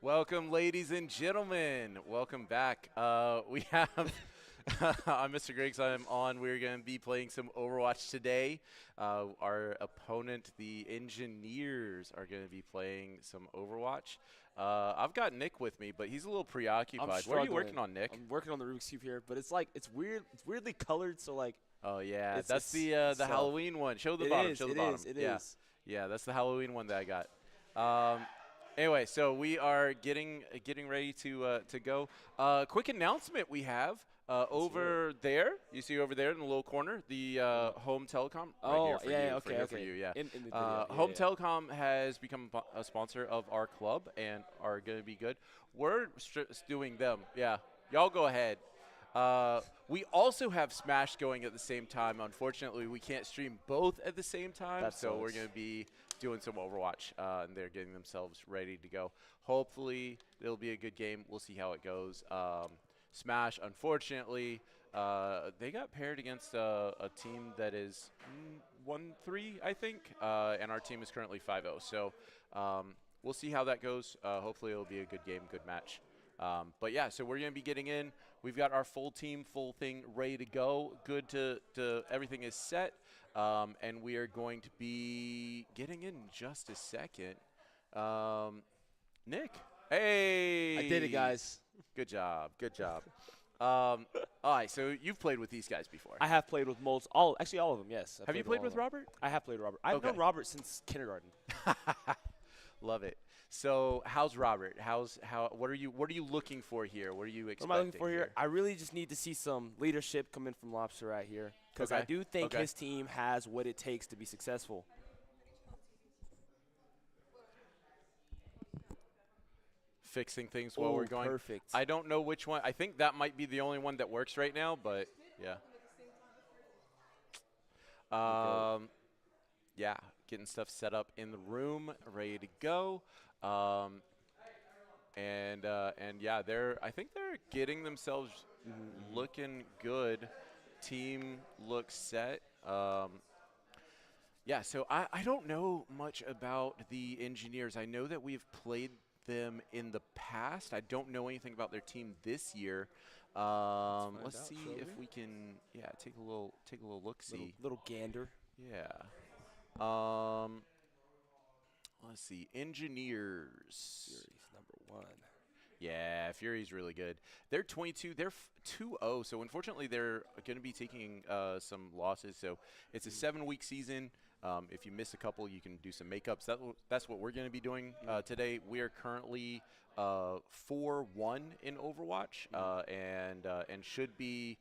Welcome, ladies and gentlemen. Welcome back. We have, I'm Mr. Griggs. I'm on. We're going to be playing some Overwatch today. Our opponent, the Engineers, are going to be playing some Overwatch. I've got Nick with me, but he's a little preoccupied. What are you working on, Nick? I'm working on the Rubik's Cube here, but it's like it's weird. It's weirdly colored, so like. Oh yeah, that's the Halloween one. Show the bottom. Show the bottom. It is. Yeah, that's the Halloween one that I got. Anyway, so we are getting ready to go. Quick announcement we have over there. You see over there in the little corner, the Home Telecom. Oh, okay. For you, yeah. In the video. Home Telecom has become a sponsor of our club and are going to be good. We're doing them. Yeah, y'all go ahead. We also have Smash going at the same time. Unfortunately, we can't stream both at the same time, so we're going to be doing some Overwatch, and they're getting themselves ready to go. Hopefully, it'll be a good game. We'll see how it goes. Smash, unfortunately, they got paired against a team that is 1-3, I think, and our team is currently 5-0. So we'll see how that goes. Hopefully, it'll be a good game, good match. But yeah, so we're going to be getting in. We've got our full team, full thing ready to go. Good to everything is set. And we are going to be getting in just a second. Nick. Hey. I did it, guys. Good job. Good job. All right, so you've played with these guys before. I have played with actually all of them, yes. Have you played with Robert? I have played with Robert. I've known Robert since kindergarten. Love it. So, how's Robert? What are you looking for here? What are you expecting? What am I looking for here? I really just need to see some leadership come in from Lobster right here, because I do think his team has what it takes to be successful. Fixing things while we're going. Perfect. I don't know which one. I think that might be the only one that works right now, but yeah. Yeah, getting stuff set up in the room, ready to go. And yeah, I think they're getting themselves looking good. Team looks set. Yeah, so I don't know much about the Engineers. I know that we've played them in the past. I don't know anything about their team this year. Let's see if we can take a little look-see. Little gander. Yeah. Let's see. Engineers. Fury's #1. Yeah, Fury's really good. They're 22. They're 2-0. So unfortunately, they're going to be taking some losses. So it's a 7-week season. If you miss a couple, you can do some makeups. That's what we're going to be doing today. We are currently 4-1 in Overwatch, and should be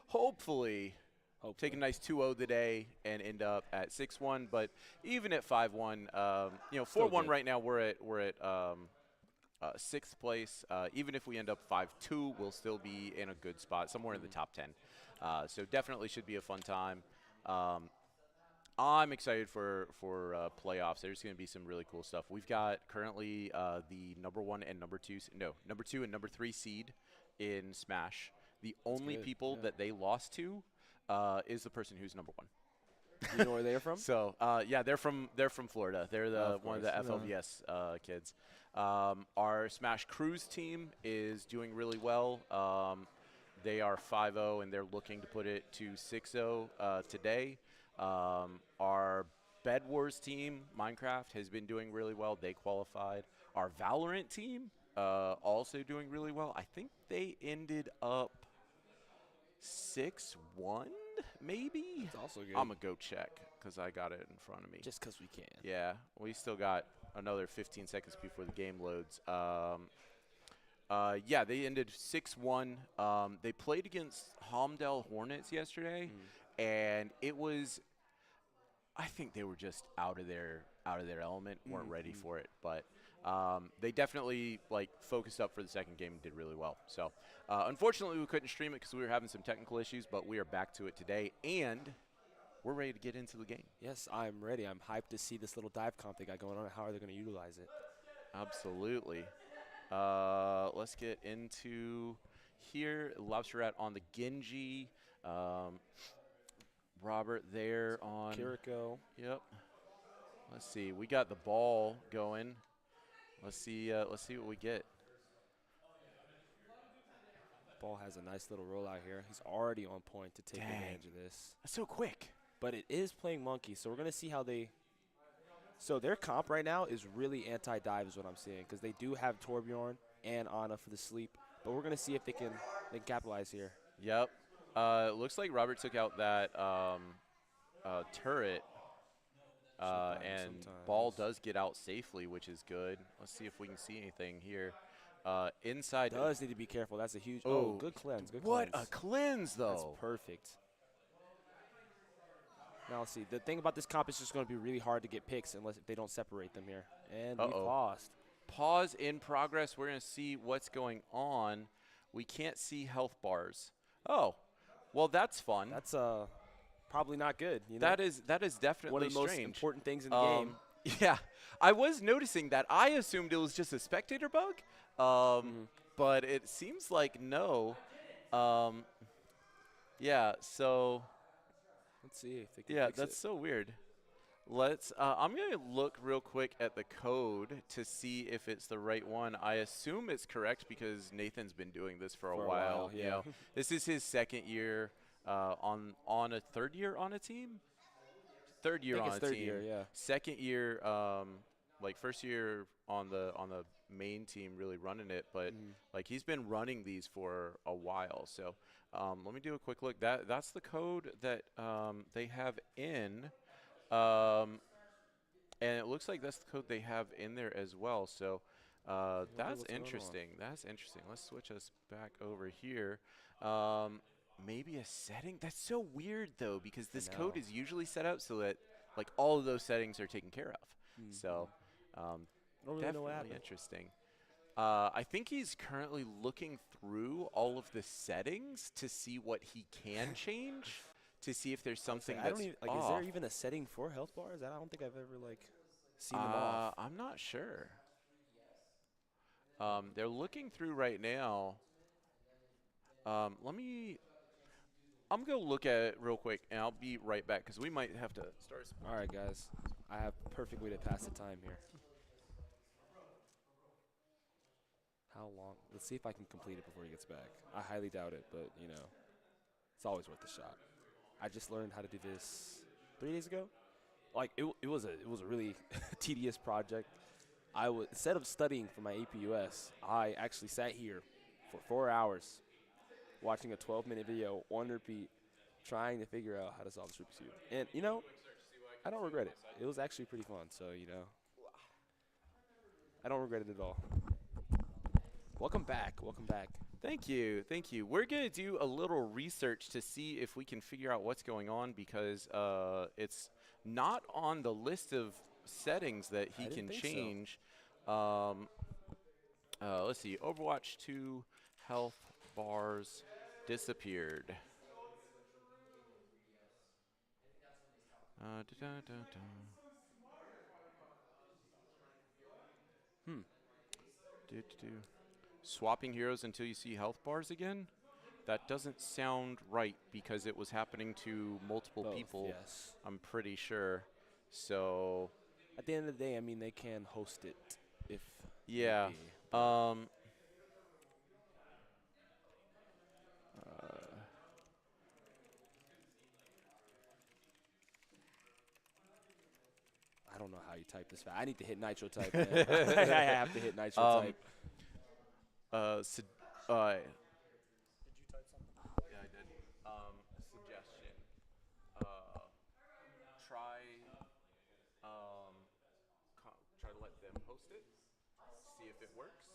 hopefully take a nice 2-0 today and end up at 6-1. But even at 5-1, 4-1 right now, we're at 6th place. Even if we end up 5-2, we'll still be in a good spot, somewhere in the top 10. So definitely should be a fun time. I'm excited for playoffs. There's going to be some really cool stuff. We've got currently the number 1 and number 2 and number 3 seed in Smash. The only people that they lost to is the person who's number 1. You know where they're from? So yeah, they're from Florida. They're one of the FLVS kids. Our Smash Cruise team is doing really well. They are 5-0 and they're looking to put it to 6-0 today. Our Bed Wars team, Minecraft, has been doing really well. They qualified. Our Valorant team also doing really well. I think they ended up 6-1, maybe? That's also good. I'm going to go check because I got it in front of me. Just because we can. Yeah, we still got another 15 seconds before the game loads. Yeah, they ended 6-1. They played against Homdale Hornets yesterday, and it was – I think they were just out of their element, weren't ready for it. But they definitely focused up for the second game and did really well. So unfortunately, we couldn't stream it because we were having some technical issues, but we are back to it today, and we're ready to get into the game. Yes, I'm ready. I'm hyped to see this little dive comp they got going on and how are they going to utilize it. Absolutely. Let's get into here. Lobster Rat on the Genji. Robert there on Kiriko. Yep. Let's see. We got the ball going. Let's see what we get. Ball has a nice little rollout here. He's already on point to take advantage of this. That's so quick. But it is playing monkey, so we're going to see how they – so their comp right now is really anti-dive is what I'm seeing because they do have Torbjorn and Ana for the sleep. But we're going to see if they can capitalize here. Yep. Looks like Robert took out that turret, and ball does get out safely, which is good. Let's see if we can see anything here. Inside does need to be careful. That's a huge. Good cleanse. Good what cleanse. A cleanse, though. That's perfect. Now let's see. The thing about this comp is just going to be really hard to get picks unless if they don't separate them here. And we paused. Pause in progress. We're going to see what's going on. We can't see health bars. Oh, well, that's fun. That's probably not good. You know? That is definitely one of the strange. most important things in the game. Yeah, I was noticing that. I assumed it was just a spectator bug, but it seems like no. Yeah, so. Let's see if they can fix that's it. so weird. Let's. I'm gonna look real quick at the code to see if it's the right one. I assume it's correct because Nathan's been doing this for a while. Yeah. You know, this is his second year on a third year on a team. Third year on a third team. year, yeah. Second year, like first year on the main team, really running it. But like he's been running these for a while. So let me do a quick look. That's the code that they have in. And it looks like that's the code they have in there as well. So that's interesting. That's interesting. Let's switch us back over here. Maybe a setting? That's so weird, though, because this code is usually set up so that like all of those settings are taken care of. So definitely interesting. I think he's currently looking through all of the settings to see what he can change. To see if there's something that's off. Is there even a setting for health bars? I don't think I've ever seen them off. I'm not sure. They're looking through right now. I'm gonna look at it real quick, and I'll be right back because we might have to start. All right, guys. I have a perfect way to pass the time here. How long? Let's see if I can complete it before he gets back. I highly doubt it, but you know, it's always worth a shot. I just learned how to do this 3 days ago. Like it was a really tedious project. Instead of studying for my APUS, I actually sat here for 4 hours watching a 12-minute video on repeat, trying to figure out how to solve this Rubik's Cube. And you know, I don't regret it. It was actually pretty fun. So you know, I don't regret it at all. Welcome back. Welcome back. Thank you. Thank you. We're going to do a little research to see if we can figure out what's going on because it's not on the list of settings that he can change. So. Let's see. Overwatch 2 health bars disappeared. Swapping heroes until you see health bars again? That doesn't sound right because it was happening to multiple people. Yes. I'm pretty sure. So at the end of the day, I mean, they can host it if yeah. I don't know how you type this fast. I need to hit nitro type. I have to hit nitro type. Did you type something? Yeah, I did. Suggestion. Try to let them host it. See if it works.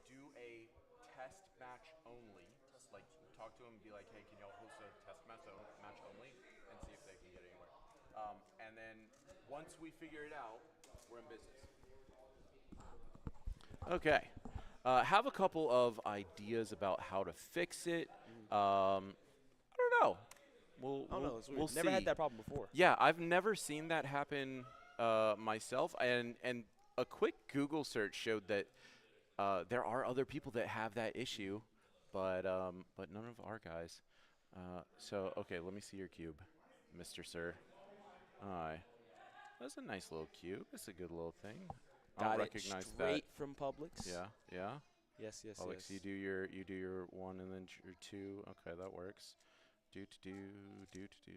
Do a test match only. Like talk to them and be like, hey, can y'all host a test match only, and see if they can get anywhere. And then once we figure it out, we're in business. Okay. Have a couple of ideas about how to fix it. I don't know. We'll never see. had that problem before. Yeah, I've never seen that happen myself. And a quick Google search showed that there are other people that have that issue, but none of our guys. So okay, let me see your cube, Mr. Sir. All right. That's a nice little cube. That's a good little thing. I don't Got it recognize straight from Publix. that. Yeah. Yes, yes, Alex, yes. you do your 1 and then your 2. Okay, that works. Do to do, do to do.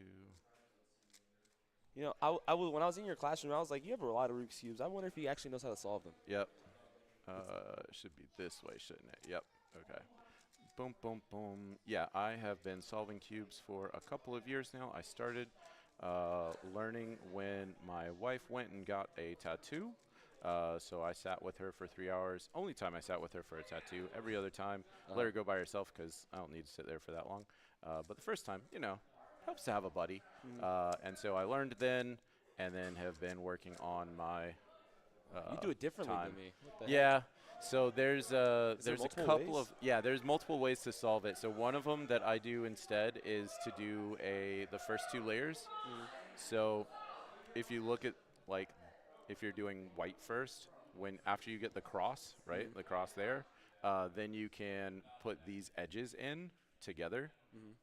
You know, when I was in your classroom, I was like, you have a lot of Rubik's Cubes. I wonder if he actually knows how to solve them. Yep. Should be this way, shouldn't it? Yep. Okay. Boom, boom, boom. Yeah, I have been solving cubes for a couple of years now. I started learning when my wife went and got a tattoo. So I sat with her for 3 hours. Only time I sat with her for a tattoo. Every other time, let her go by herself because I don't need to sit there for that long. But the first time, helps to have a buddy. And so I learned then, and then have been working on my You do it differently time. than me. What the heck? Yeah. So there's a multiple couple ways? of there's multiple ways to solve it. So one of them that I do instead is to do the first 2 layers. So if you look at if you're doing white first, after you get the cross, right, the cross there, then you can put these edges in together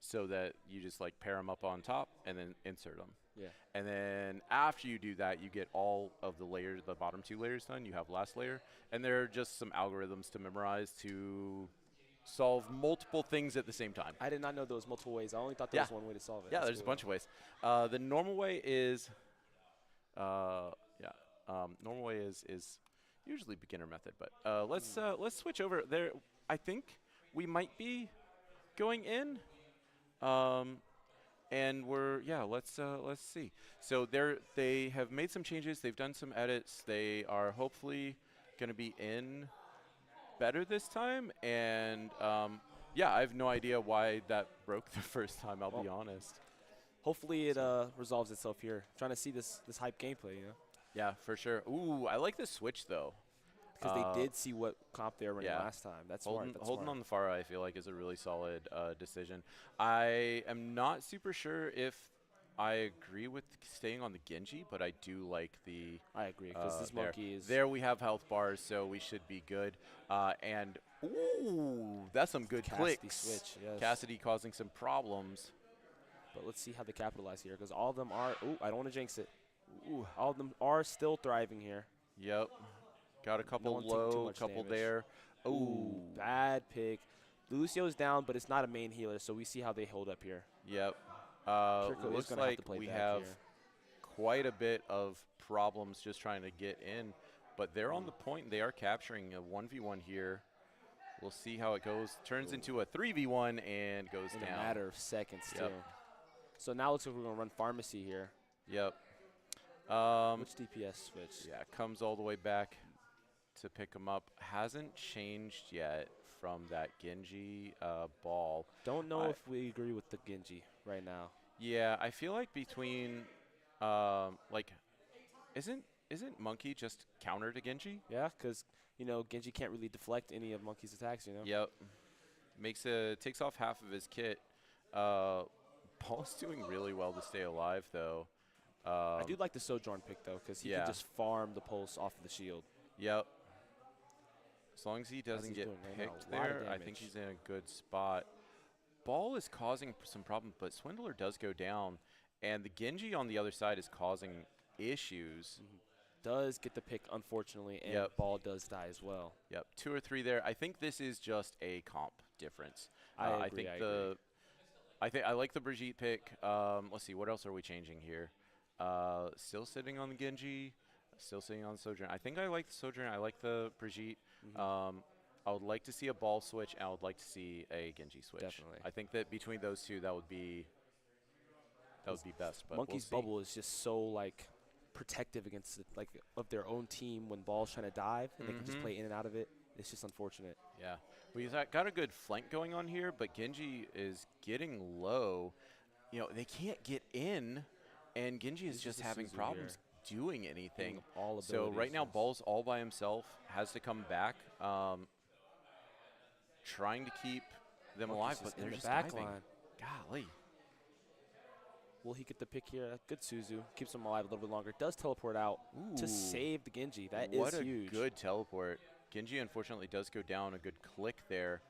so that you just pair them up on top and then insert them. Yeah. And then after you do that, you get all of the layers, the bottom 2 layers done. You have last layer. And there are just some algorithms to memorize to solve multiple things at the same time. I did not know there was multiple ways. I only thought there was one way to solve it. Yeah, That's there's a cool. bunch of ways. The normal way is, normal way is usually beginner method. But let's switch over there. I think we might be going in. And let's see. So they have made some changes. They've done some edits. They are hopefully going to be in better this time. And I have no idea why that broke the first time. I'll be honest. Hopefully it resolves itself here. Trying to see this hype gameplay, Yeah, for sure. Ooh, I like the switch though. Because they did see what comp they were running last time. That's holding, smart. Holding on the far right, I feel like, is a really solid decision. I am not super sure if I agree with staying on the Genji, but I do like the. I agree because this monkey is. There we have health bars, so we should be good. And ooh, that's some good Cassidy clicks. switch, yes. Cassidy causing some problems. But let's see how they capitalize here because all of them are. Ooh, I don't want to jinx it. Ooh, all of them are still thriving here. Yep. Got a couple low, couple damage. there. Ooh, bad pick. Lucio's down, but it's not a main healer, so we see how they hold up here. Yep. Looks gonna like have we have quite a bit of problems just trying to get in, but they're on the point. They are capturing a 1v1 here. We'll see how it goes. Turns into a 3v1 and goes in down. a matter of seconds, Yep. too. So now it looks like we're going to run Pharmacy here. Yep. Which DPS switch? Yeah, comes all the way back to pick him up. Hasn't changed yet from that Genji ball. Don't know if we agree with the Genji right now. Yeah, I feel like between, isn't Monkey just counter to Genji? Yeah, because, Genji can't really deflect any of Monkey's attacks, Yep. Takes off half of his kit. Paul's doing really well to stay alive, though. I do like the Sojourn pick, though, because he can just farm the pulse off of the shield. Yep. As long as he doesn't get picked there, I think he's in a good spot. Ball is causing some problems, but Swindler does go down, and the Genji on the other side is causing issues. Does get the pick, unfortunately, and Ball does die as well. Yep, 2 or 3 there. I think this is just a comp difference. I agree. I I like the Brigitte pick. Let's see, what else are we changing here? Still sitting on the Genji, still sitting on the Sojourn. I think I like the Sojourn. I like the Brigitte. I would like to see a Ball switch, and I would like to see a Genji switch. Definitely. I think that between those two, that would be best. But Monkey's bubble is just so protective against of their own team when Ball's trying to dive, and they can just play in and out of it. It's just unfortunate. Yeah, we've got a good flank going on here, but Genji is getting low. They can't get in, and Genji is just having problems doing anything. So right now, Ball's all by himself, has to come back, trying to keep them alive, but they're just diving. Golly. Will he get the pick here? Good Suzu. Keeps him alive a little bit longer. Does teleport out to save the Genji. That is huge. What a good teleport. Genji, unfortunately, does go down. A good click there.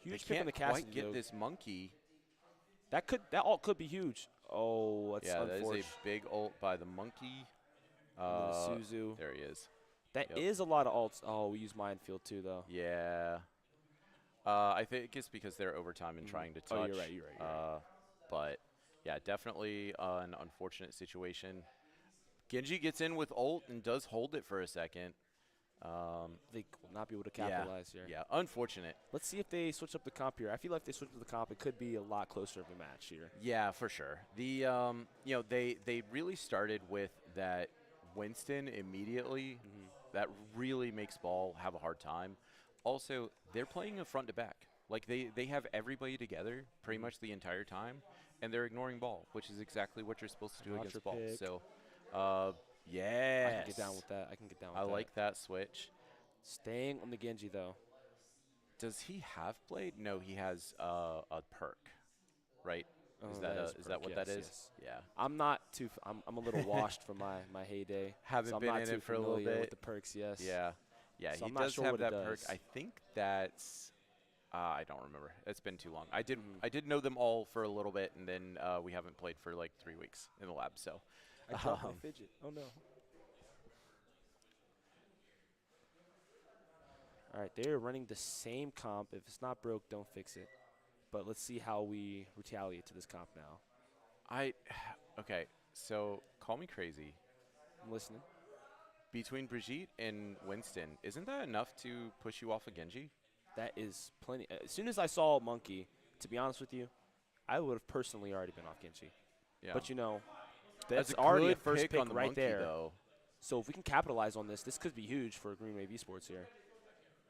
Huge they pick on the can't quite Cassidy, get though. this monkey. That ult could be huge. Oh, that's unfortunate. That is a big ult by the monkey. Suzu. There he is. That Yep. is a lot of alts. Oh, we use Minefield too, though. Yeah. I think it's because they're overtime and trying to touch. Oh, you're right. You're right. You're right. But yeah, definitely an unfortunate situation. Genji gets in with ult and does hold it for a second. They will not be able to capitalize here. Yeah, unfortunate. Let's see if they switch up the comp here. I feel like if they switch up the comp, it could be a lot closer of a match here. Yeah, for sure. The they really started with that Winston immediately. That really makes ball have a hard time. Also, they're playing a front to back. Like they have everybody together pretty much the entire time, and they're ignoring ball, which is exactly what you're supposed to do against ball. Pick. So, I can get down with that. I can get down with that. I like that switch. Staying on the Genji, though. Does he have blade? No, he has a perk, right? Oh, Is that what that is? Yes. Yeah. I'm not too. I'm a little washed from my heyday. Haven't so I'm been not in too it for a little familiar bit. with the perks. Yes. Yeah. Yeah, So he I'm not does sure have what it that perk. does. I think that's I don't remember. It's been too long. I did know them all for a little bit, and then we haven't played for like 3 weeks in the lab. So I dropped my fidget. Oh no. All right, they're running the same comp. If it's not broke, don't fix it. But let's see how we retaliate to this comp now. Okay. So call me crazy. I'm listening. Between Brigitte and Winston, isn't that enough to push you off of Genji? That is plenty. As soon as I saw Monkey, to be honest with you, I would have personally already been off Genji. Yeah. But, you know, That's that's already a good first pick on the right monkey, there. though. So if we can capitalize on this, this could be huge for Greenwave Esports here.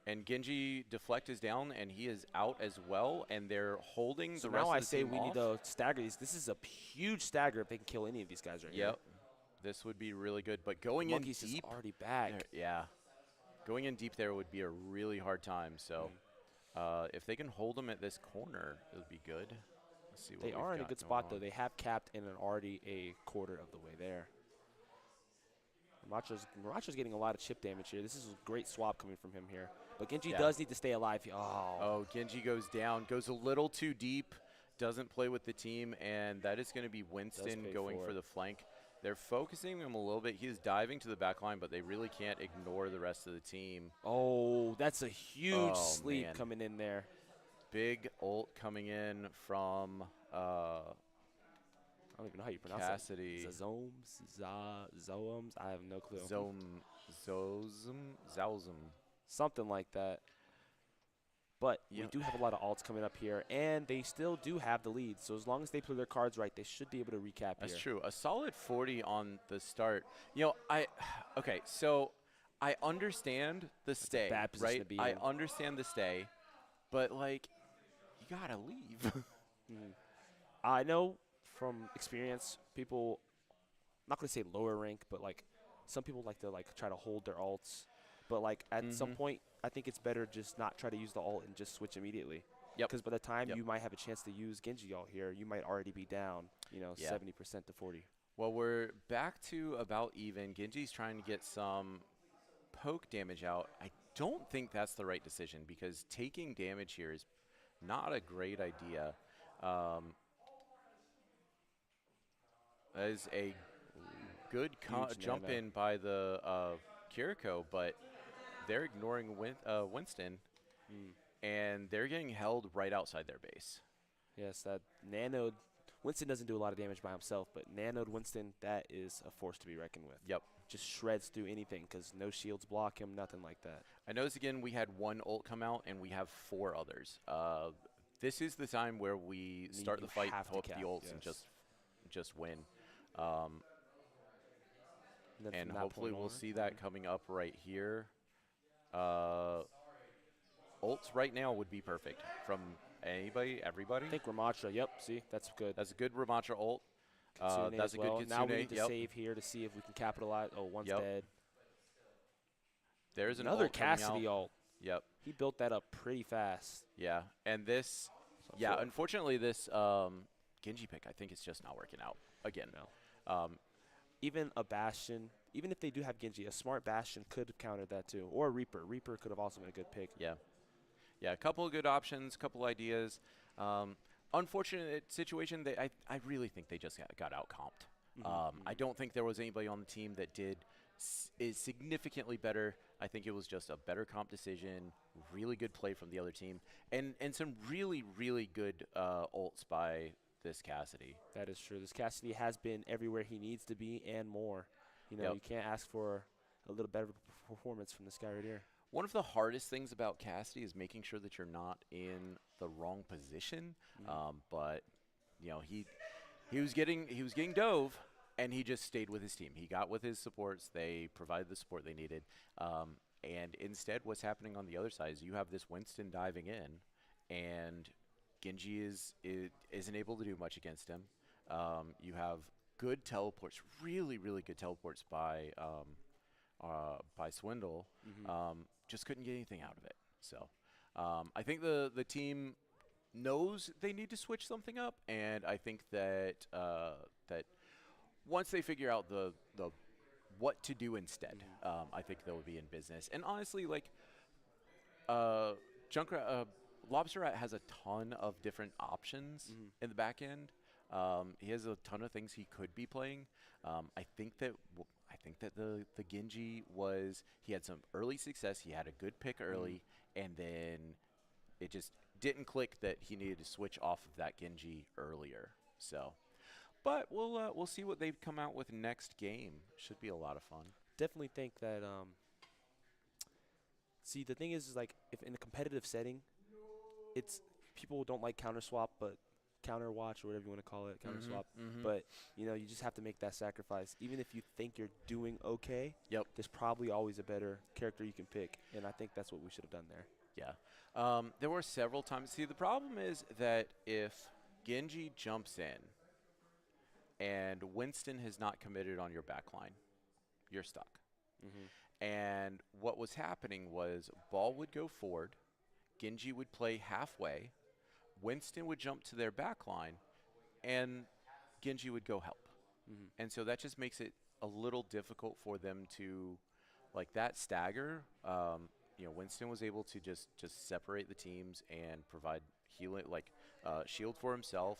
And Genji deflect is down, and he is out as well, and they're holding So the rest now of I the say team we off. need to stagger these. This is a huge stagger if they can kill any of these guys right here. Yep. This would be really good. But going Monkey's in is deep, already back. yeah. Going in deep there would be a really hard time. So if they can hold them at this corner, it would be good. Let's see what They we've are in a got good going spot, though. on. They have capped and are already a quarter of the way there. Maracha's getting a lot of chip damage here. This is a great swap coming from him here. But Genji does need to stay alive. Oh, Genji goes down, goes a little too deep, doesn't play with the team, and that is going to be Winston going for the flank. They're focusing him a little bit. He's diving to the back line, but they really can't ignore the rest of the team. Oh, that's a huge sleep coming in there. Big ult coming in from I don't even know how you pronounce Cassidy. that. Zoams? I have no clue. Zauzum. Something like that. But we do have a lot of alts coming up here, and they still do have the lead. So as long as they play their cards right, they should be able to recap That's here. true. A solid 40 on the start. You know, okay, so I understand the stay, bad position right? to be I in. understand the stay, but like, you gotta leave. I know from experience, people, not going to say lower rank, but like some people like to like try to hold their alts. But like at some point, I think it's better just not try to use the ult and just switch immediately. Yep. Because by the time you might have a chance to use Genji ult here, you might already be down, 70% to 40. Well, we're back to about even. Genji's trying to get some poke damage out. I don't think that's the right decision because taking damage here is not a great idea. That is a good jump in by the Kiriko, but they're ignoring Winston, and they're getting held right outside their base. Yes, that nanoed. Winston doesn't do a lot of damage by himself, but nanoed Winston, that is a force to be reckoned with. Yep. Just shreds through anything because no shields block him, nothing like that. I noticed again we had one ult come out, and we have 4 others. This is the time where we start the fight, hook the ults, and just win. And hopefully we'll see that coming up right here. Ults right now would be perfect from anybody, everybody. I think Ramattra, yep, see, that's good. That's a good Ramattra ult. That's a good Kitsune. Now we need to save here to see if we can capitalize. Oh, one's dead. There's another ult Cassidy ult. Yep. He built that up pretty fast. Yeah, and this, unfortunately this Genji pick, I think it's just not working out again. No. Even a Bastion, even if they do have Genji, a smart Bastion could have countered that too. Or a Reaper. Reaper could have also been a good pick. Yeah. Yeah, a couple of good options, couple ideas. Unfortunate situation. I really think they just got out-comped. I don't think there was anybody on the team that did is significantly better. I think it was just a better comp decision, really good play from the other team, and some really, really good ults by this Cassidy. That is true. This Cassidy has been everywhere he needs to be and more. You know, Yep. you can't ask for a little better performance from this guy right here. One of the hardest things about Cassidy is making sure that you're not in the wrong position. But you know, he was getting dove, and he just stayed with his team. He got with his supports. They provided the support they needed. And instead, what's happening on the other side is you have this Winston diving in, and Genji isn't able to do much against him. You have good teleports, really, really good teleports by Swindle. Just couldn't get anything out of it. So I think the team knows they need to switch something up, and I think that that once they figure out the what to do instead, I think they'll be in business. And honestly, like Junkrat, Lobster Rat has a ton of different options in the back end. He has a ton of things he could be playing. I think that the Genji he had some early success. He had a good pick early, and then it just didn't click that he needed to switch off of that Genji earlier. So, but we'll see what they come out with next game. Should be a lot of fun. Definitely think that. See, the thing is like if in a competitive setting, it's people don't like counter swap, but counter watch or whatever you want to call it, counter swap. But you know, you just have to make that sacrifice. Even if you think you're doing okay, there's probably always a better character you can pick, and I think that's what we should have done there. Yeah. There were several times. See, the problem is that if Genji jumps in and Winston has not committed on your backline, you're stuck. And what was happening was ball would go forward, Genji would play halfway, Winston would jump to their backline, and Genji would go help. And so that just makes it a little difficult for them to, like that stagger. You know, Winston was able to just separate the teams and provide healing, like shield for himself.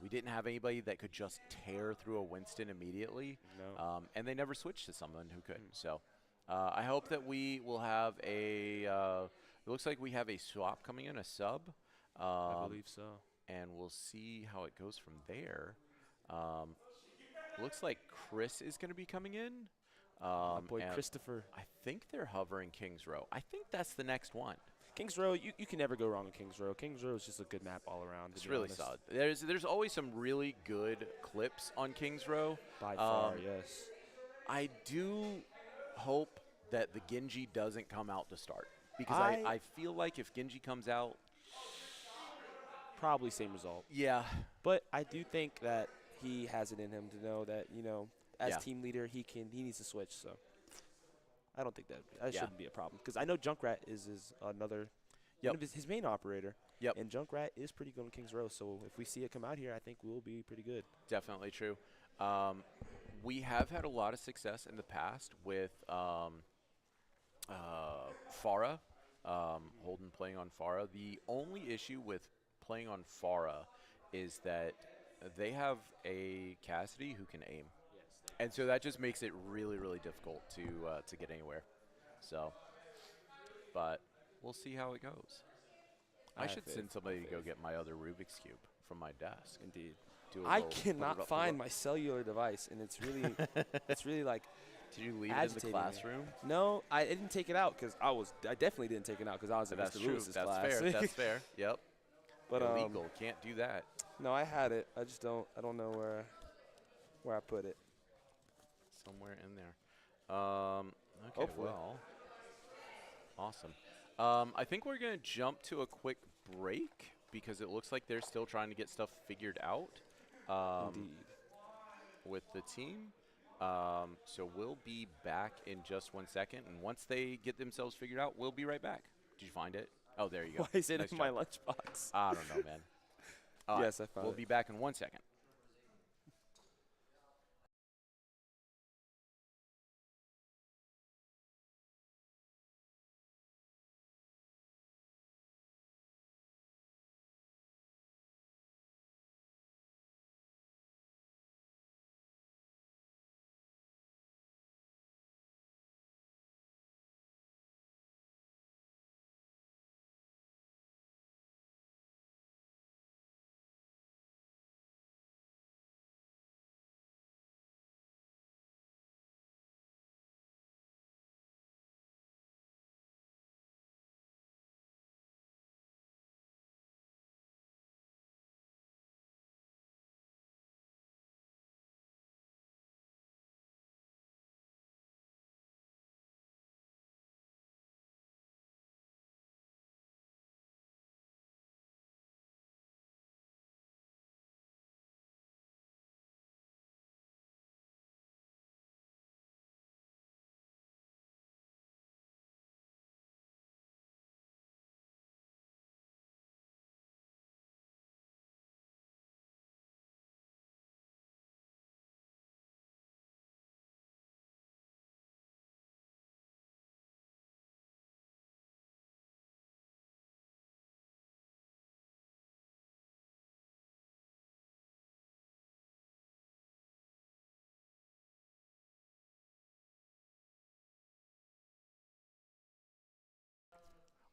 We didn't have anybody that could just tear through a Winston immediately. No. And they never switched to someone who could. So I hope that we will have a it looks like we have a swap coming in, a sub. I believe so. And we'll see how it goes from there. Looks like Chris is going to be coming in. My boy Christopher. I think they're hovering Kings Row. I think that's the next one. Kings Row, you can never go wrong with Kings Row. Kings Row is just a good map all around. It's really solid. There's always some really good clips on Kings Row. By far, yes. I do hope that the Genji doesn't come out to start. Because I feel like if Genji comes out, probably same result. Yeah. But I do think that he has it in him to know that, you know, as team leader, he needs to switch. So I don't think that shouldn't be a problem. Because I know Junkrat is another, his main operator. And Junkrat is pretty good on Kings Row. So if we see it come out here, I think we'll be pretty good. Definitely true. We have had a lot of success in the past with Pharah, Holden playing on Pharah. The only issue with playing on Pharah is that they have a Cassidy who can aim. And so that just makes it really, really difficult to get anywhere. So, but we'll see how it goes. I should send somebody to go get my other Rubik's Cube from my desk. Indeed. I cannot find my cellular device, and it's really like. Did you leave it in the classroom? No, I didn't take it out because I definitely didn't take it out because I was in Mr. Lewis's class. That's fair. That's fair. Yep. But illegal. Can't do that. No, I had it. I just don't. I don't know where I put it. Somewhere in there. Okay. Hopefully. Well. Awesome. I think we're gonna jump to a quick break because it looks like they're still trying to get stuff figured out. Indeed. With the team. So we'll be back in just 1 second, and once they get themselves figured out, we'll be right back. Did you find it? Oh, there you go. Why is it in my lunchbox? I don't know, man. Yes, I found it. We'll be back in 1 second.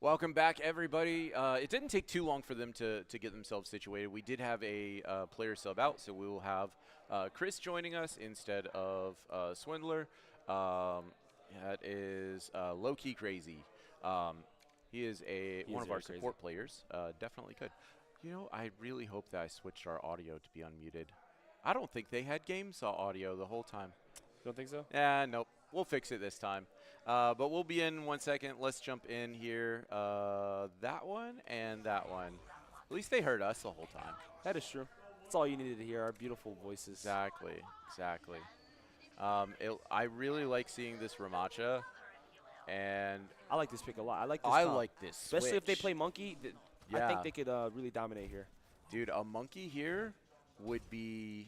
Welcome back, everybody. It didn't take too long for them to get themselves situated. We did have a player sub out, so we will have Chris joining us instead of Swindler. That is low-key crazy. He is one of our support players. Definitely could. You know, I really hope that I switched our audio to be unmuted. I don't think they had game saw audio the whole time. You don't think so? Nope. We'll fix it this time. But we'll be in 1 second. Let's jump in here. That one and that one. At least they heard us the whole time. That is true. That's all you needed to hear, our beautiful voices. Exactly. Exactly. I really like seeing this Ramacha. And I like this pick a lot. I like this I comp. like this Especially switch. if they play Monkey. Yeah. I think they could really dominate here. Dude, a Monkey here would be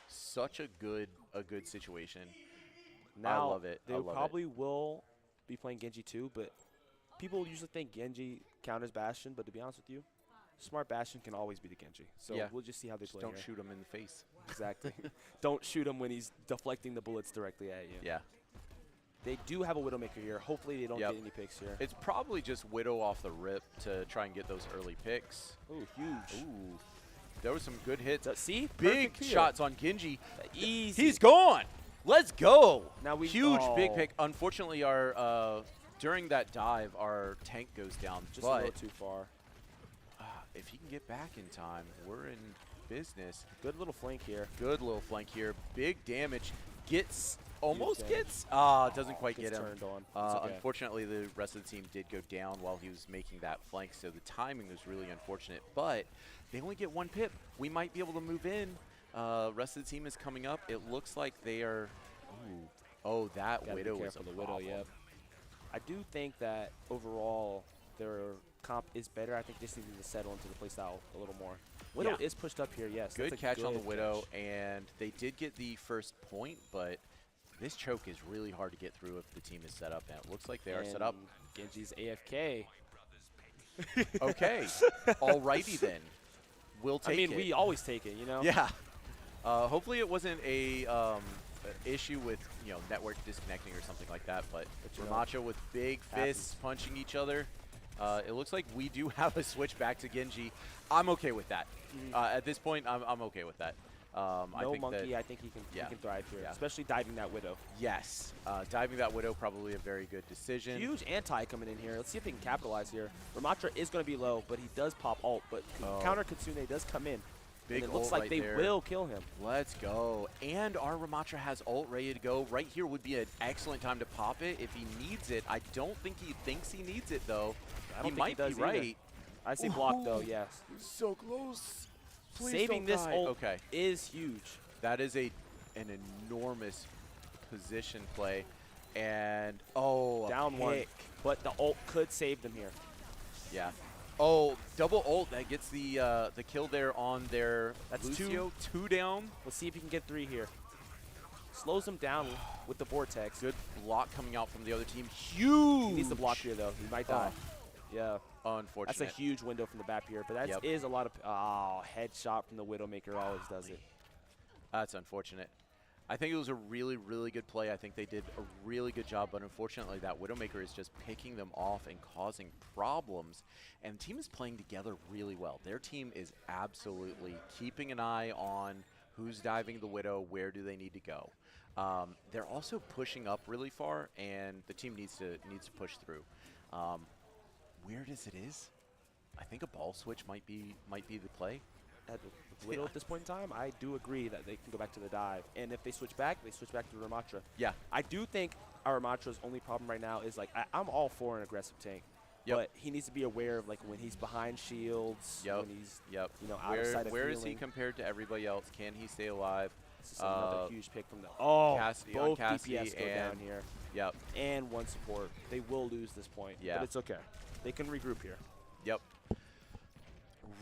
such a good situation. Now, I love it. They probably will be playing Genji too, but people usually think Genji counters Bastion, but to be honest with you, smart Bastion can always be the Genji. So yeah. we'll just see how they play Don't here. shoot him in the face. Exactly. Don't shoot him when he's deflecting the bullets directly at you. Yeah. They do have a Widowmaker here. Hopefully they don't get any picks here. It's probably just Widow off the rip to try and get those early picks. Ooh, huge. Ooh. There was some good hits. See? Big shots on Genji. Easy. He's gone. Let's go. Now Huge big pick. Unfortunately, our during that dive, our tank goes down. Just a little too far. If he can get back in time, we're in business. Good little flank here. Good little flank here. Big damage. Almost gets. Doesn't quite get him. Turned on. Okay. Unfortunately, the rest of the team did go down while he was making that flank, so the timing was really unfortunate. But they only get 1 pip. We might be able to move in. Rest of the team is coming up. It looks like they are. Ooh. Oh, that Widow was a the problem. Widow. Yep. I do think that overall their comp is better. I think they just need to settle into the playstyle a little more. Widow is pushed up here. Yes. Good catch on the Widow, and they did get the first point, but this choke is really hard to get through if the team is set up, and it looks like they are set up. Genji's AFK. Okay. Alrighty then. We'll take it. I mean, we always take it, you know? Yeah. Hopefully it wasn't a issue with, network disconnecting or something like that, but Ramacha with big fists punching each other. It looks like we do have a switch back to Genji. I'm okay with that. At this point, I'm okay with that. No I think Monkey, I think he can thrive here, especially diving that Widow. Yes. Diving that Widow, probably a very good decision. Huge anti coming in here. Let's see if they can capitalize here. Ramatra is going to be low, but he does pop ult, but counter Kitsune does come in. Big and it looks like they will kill him. Let's go. And our Ramatra has ult ready to go. Right here would be an excellent time to pop it if he needs it. I don't think he thinks he needs it, though. He might be right. I say block, though, yes. So close. Please Saving this ult okay. is huge. That is an enormous position play. And, down one. But the ult could save them here. Yeah. Oh, double ult. That gets the kill there on their Lucio. Two down. Let's see if he can get 3 here. Slows him down with the Vortex. Good block coming out from the other team. Huge. He needs to block here, though. He might die. Yeah. Unfortunate. That's a huge window from the back here, but that is a lot of headshot from the Widowmaker always does it. That's unfortunate. I think it was a really, really good play. I think they did a really good job, but unfortunately that Widowmaker is just picking them off and causing problems. And the team is playing together really well. Their team is absolutely keeping an eye on who's diving the Widow, where do they need to go. They're also pushing up really far, and the team needs to push through. Weird as it is, I think a ball switch might be the play. At Widow at this point in time, I do agree that they can go back to the dive. And if they switch back to Ramatra. Yeah. I do think our Ramatra's only problem right now is, like, I'm all for an aggressive tank. Yep. But he needs to be aware of, like, when he's behind shields, when he's, out of sight of Where healing. is he compared to everybody else? Can he stay alive? This is another huge pick from the Cassidy both on Cassidy DPS go down here. Yep. And 1 support. They will lose this point. Yeah. But it's okay. They can regroup here. Yep.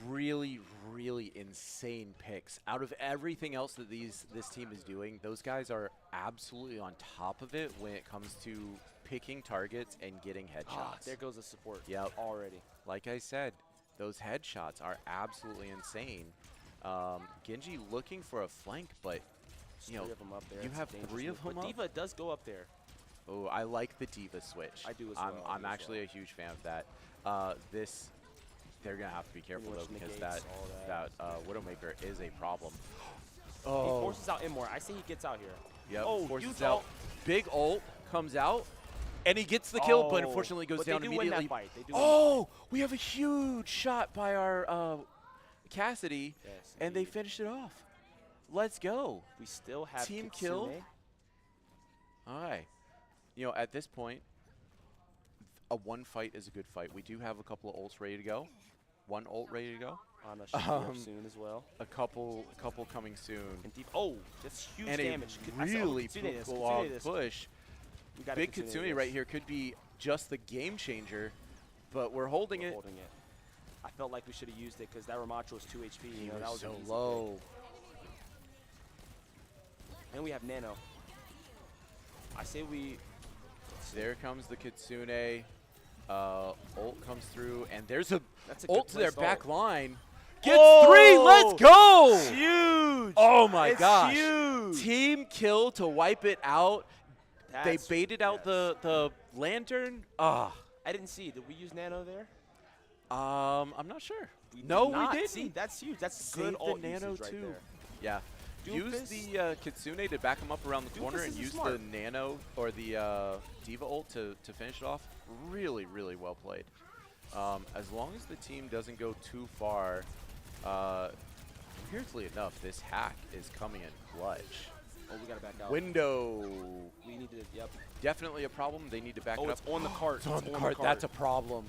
Really, really insane picks. Out of everything else that this team is doing, those guys are absolutely on top of it when it comes to picking targets and getting headshots. There goes the support. Yep. Already. Like I said, those headshots are absolutely insane. Genji looking for a flank, but There's 3 of them up there. you have 3 of them up? But D.Va does go up there. Oh, I like the Diva switch. I do as I'm, well. I'm actually a huge fan of that. They're going to have to be careful, though, because that Widowmaker is a problem. He forces out Immort. I say he gets out here. Yep, Oh, forces out. Big ult comes out, and he gets the kill, but unfortunately goes down immediately. Win that fight. They do Oh, we have a huge shot by our Cassidy, yes, and they finished it off. Let's go. We still have team Kitsune. kill. All right. You know, at this point, a one fight is a good fight. We do have a couple of ults ready to go. One ult ready to go. On a soon as well. A couple coming soon. And deep. Oh, that's huge and damage. A really long push. Big Kitsune right here could be just the game changer, but we're holding it. I felt like we should have used it because that Ramacho was 2 HP. You know, that was so low. And we have Nano. I say we. There comes the Kitsune. Ult comes through, and there's a ult to their back line. Gets 3, let's go! It's huge! Oh my gosh. Huge! Team kill to wipe it out. They That's, baited out the lantern. I didn't see. Did we use Nano there? I'm not sure. We didn't. See, that's huge. That's Save good ult the Nano usage right too. there. Yeah. Use the Kitsune to back him up around the corner and use the Nano or the Diva ult to finish it off. Really, really well played. As long as the team doesn't go too far, weirdly enough, this hack is coming in clutch. Oh, we gotta back out. Window. We need to, yep. Definitely a problem. They need to back it up. It's on the cart. It's on the cart. That's a problem.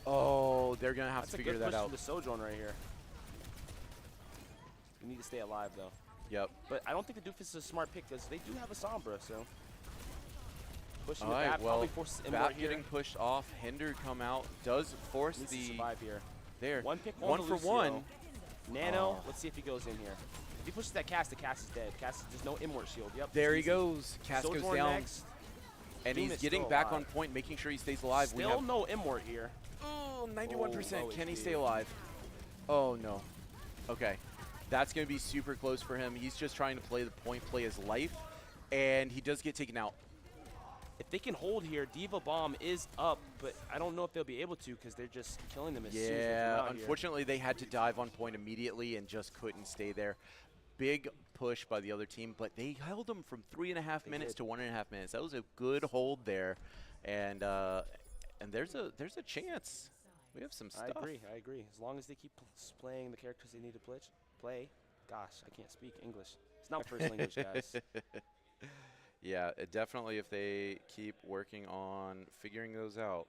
Oh, they're going to have to figure that out. That's a good push from the Sojourn right here. We need to stay alive, though. Yep. But I don't think the Doofus is a smart pick because they do have a Sombra, so. Pushing all right, well, Bat getting here. pushed off. Hinder come out. Does force Needs the. to survive here. There. One pick, one for one. Nano, let's see if he goes in here. If he pushes that cast, the cast is dead. Cast, there's no Immort shield. Yep. There he goes. Cast goes down. Next. And he's getting back on point, making sure he stays alive. Still no Immort here. Oh, 91%. Can he stay alive? Oh, no. Okay. That's going to be super close for him. He's just trying to play the point, play his life, and he does get taken out. If they can hold here, Diva Bomb is up, but I don't know if they'll be able to because they're just killing them as soon as they come out unfortunately, they had to dive on point immediately and just couldn't stay there. Big push by the other team, but they held them from 3.5 minutes to 1.5 minutes. That was a good hold there, and there's a chance. We have some stuff. I agree. As long as they keep playing the characters they need to play. Gosh, I can't speak English. It's not first language, guys. Yeah, definitely if they keep working on figuring those out,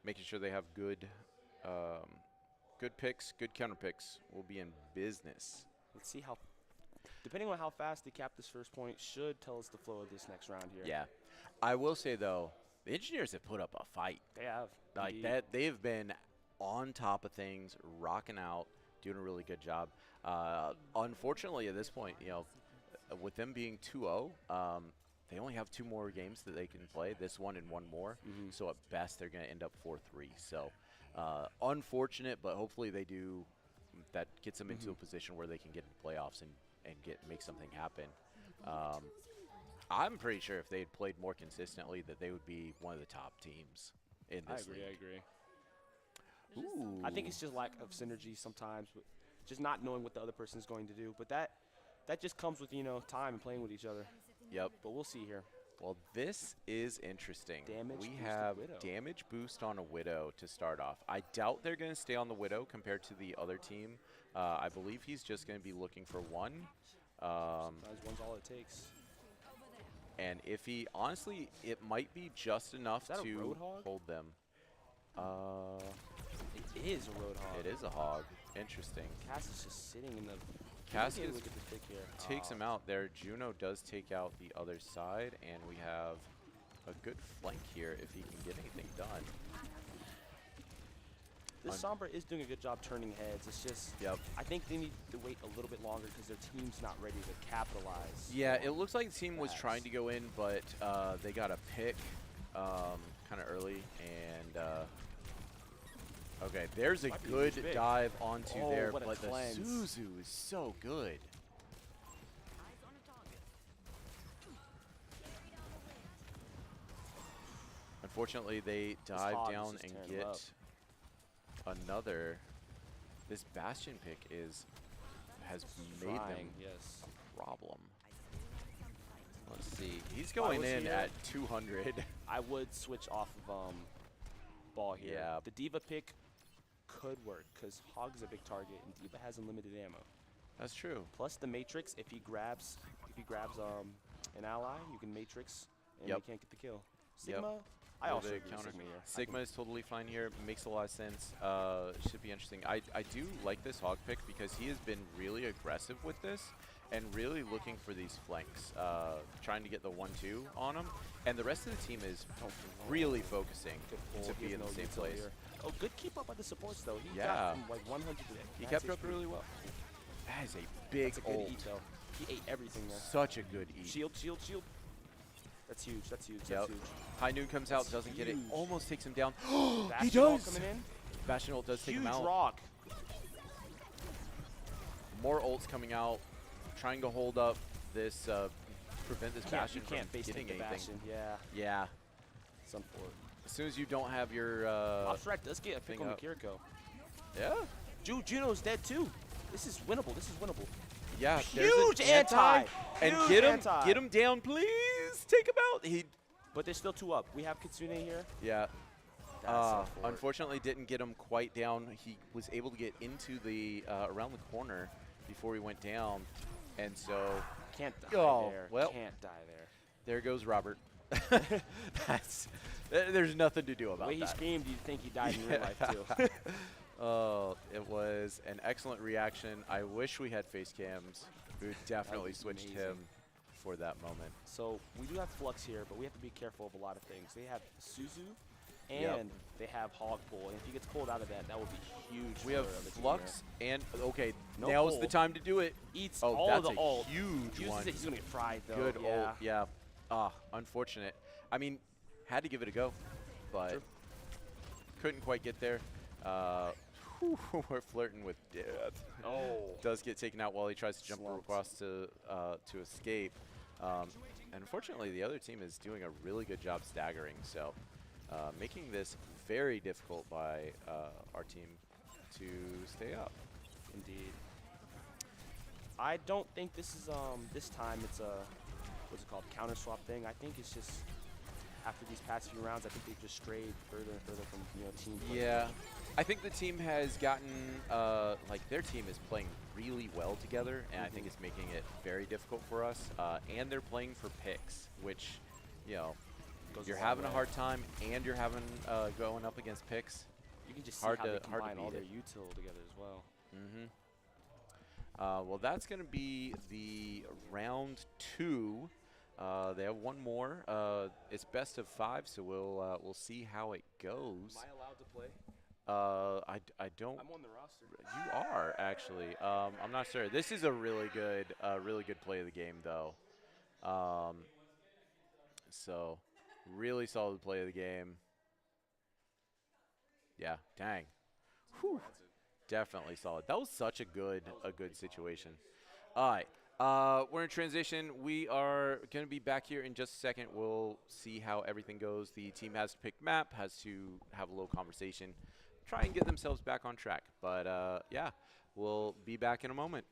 making sure they have good picks, good counter picks, we'll be in business. Let's see how, depending on how fast they cap this first point, should tell us the flow of this next round here. Yeah. I will say, though, the Engineers have put up a fight. They have. Like that, they've been on top of things, rocking out, doing a really good job. Unfortunately, at this point, you know, with them being 2-0, they only have 2 more games that they can play, this one and one more. So at best, they're going to end up 4-3. So unfortunate, but hopefully they do. That gets them into a position where they can get in the playoffs and make something happen. I'm pretty sure if they had played more consistently that they would be one of the top teams in this league. I agree. Ooh. I think it's just lack of synergy sometimes, but just not knowing what the other person is going to do. But that just comes with, you know, time and playing with each other. Yep. But we'll see here. Well, this is interesting. We have damage boost on a Widow to start off. I doubt they're going to stay on the Widow compared to the other team. I believe he's just going to be looking for one. Sometimes one's all it takes. And if he, honestly, it might be just enough to hold them. It is a Roadhog. It is a hog. Interesting. Cass is just sitting in the... Cass look at this pick here. Takes him out there. Juno does take out the other side, and we have a good flank here if he can get anything done. This Sombra is doing a good job turning heads. It's just, I think they need to wait a little bit longer because their team's not ready to capitalize. Yeah, it looks like the team was trying to go in, but they got a pick kind of early. And, okay, there's a good dive onto there, but the Suzu is so good. Unfortunately, they dive hog is down just and tearing 'em get another. This Bastion pick has made them Trying, yes. a problem. Let's see. He's going was in here- at 200. I would switch off of ball here. Yeah. The Diva pick could work because Hog's a big target and Diva has unlimited ammo. That's true. Plus the Matrix, if he grabs an ally, you can Matrix and Yep. they can't get the kill. Yep. Sigma, I Little also bit agree with counter. Sigma here. Sigma is totally fine here. Makes a lot of sense. Should be interesting. I do like this Hog pick because he has been really aggressive with this and really looking for these flanks, trying to get the 1-2 on him. And the rest of the team is really focusing to be in the same place. Here. Oh, good keep up by the supports though. He Yeah. got from like 100 to He max kept up HP. really well. That is a big That's a good ult. eat though. He ate everything there. Such a good eat. Shield, shield, shield. That's huge. That's huge. Yep. That's huge. High Noon comes out, That's doesn't get it, huge. almost takes him down. Bastion He ult does! coming in. Bastion ult does take Huge him out. rock. More ults coming out, trying to hold up this, prevent this Bastion You can't from face getting tank the anything. Bastion. Yeah. Yeah. It's unfortunate. As soon as you don't have your, Offstrike does get a pick thing on up. the Kiriko. yeah, Juno's dead too. This is winnable. This is winnable. yeah. there's Huge an anti. and Huge anti. get him down, please. Take him out. But there's still 2 up. We have Kitsune here. Yeah. That's unfortunate. Unfortunately, didn't get him quite down. He was able to get into the around the corner before he went down, and so Can't die Oh, there. well. Can't die there. there goes Robert. There's nothing to do The about way he that. screamed, you'd think he died in real life too. Oh, it was an excellent reaction. I wish we had face cams. We would definitely was switched amazing. him for that moment. So we do have Flux here, but we have to be careful of a lot of things. They have Suzu, and Yep. they have Hog Pull. And if he gets pulled out of that, that would be huge. We have for the team Flux and okay, No now's pull. the time to do it. here. Eats Oh, all that's of the a ult. huge Uses one. it. He's gonna get fried though. Good yeah. ult, yeah. Unfortunate. I mean, had to give it a go, but True. couldn't quite get there. We're flirting with death. Oh. Does get taken out while he tries to jump Slumped. across to escape. And unfortunately, the other team is doing a really good job staggering, so making this very difficult by our team to stay up. Indeed. I don't think this is this time it's a what's it called, counter swap thing. I think it's just after these past few rounds, I think they've just strayed further and further from team play. Yeah, I think the team has gotten like their team is playing really well together, and I think it's making it very difficult for us. And they're playing for picks, which Goes you're a long having a way. hard time, and you're having going up against picks. You can just see hard how to- they hard to combine all beat their it. util together as well. Well, that's going to be the round 2. They have one more. It's best of 5, so we'll see how it goes. Am I allowed to play? I don't. I'm on the roster. You are actually. I'm not sure. This is a really good play of the game, though. So, really solid play of the game. Yeah. Dang. Whew. Definitely solid. That was such a good situation. All right. We're in transition. We are going to be back here in just a second. We'll see how everything goes. The team has to pick map, has to have a little conversation, try and get themselves back on track. But, yeah, we'll be back in a moment.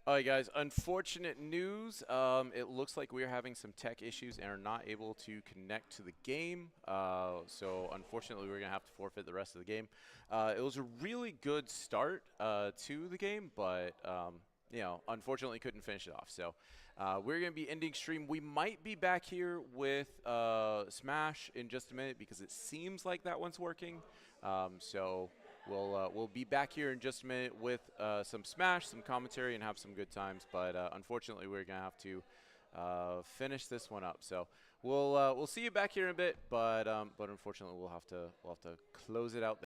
All right, guys. Unfortunate news. It looks like we're having some tech issues and are not able to connect to the game. So unfortunately, we're gonna have to forfeit the rest of the game. It was a really good start to the game, but you know, unfortunately, couldn't finish it off. So we're gonna be ending stream. We might be back here with Smash in just a minute because it seems like that one's working. So. We'll be back here in just a minute with some Smash, some commentary, and have some good times. But unfortunately, we're gonna have to finish this one up. So we'll see you back here in a bit. But unfortunately, we'll have to close it out there.